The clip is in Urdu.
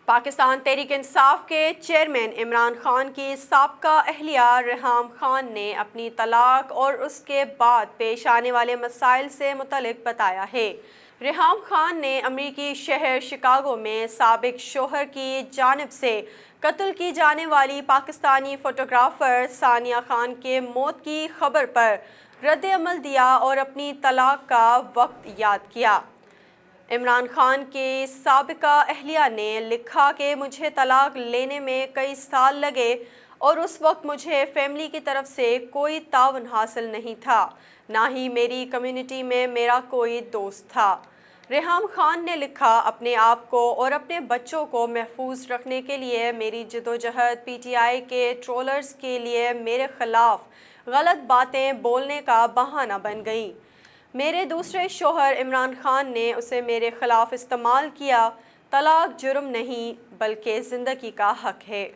پاکستان تحریک انصاف کے چیئرمین عمران خان کی سابقہ اہلیہ ریحام خان نے اپنی طلاق اور اس کے بعد پیش آنے والے مسائل سے متعلق بتایا ہے۔ ریحام خان نے امریکی شہر شکاگو میں سابق شوہر کی جانب سے قتل کی جانے والی پاکستانی فوٹوگرافر ثانیہ خان کے موت کی خبر پر رد عمل دیا اور اپنی طلاق کا وقت یاد کیا۔ عمران خان کی سابقہ اہلیہ نے لکھا کہ مجھے طلاق لینے میں کئی سال لگے اور اس وقت مجھے فیملی کی طرف سے کوئی تعاون حاصل نہیں تھا، نہ ہی میری کمیونٹی میں میرا کوئی دوست تھا۔ ریحام خان نے لکھا، اپنے آپ کو اور اپنے بچوں کو محفوظ رکھنے کے لیے میری جدوجہد پی ٹی آئی کے ٹرولرز کے لیے میرے خلاف غلط باتیں بولنے کا بہانہ بن گئیں۔ میرے دوسرے شوہر عمران خان نے اسے میرے خلاف استعمال کیا۔ طلاق جرم نہیں بلکہ زندگی کا حق ہے۔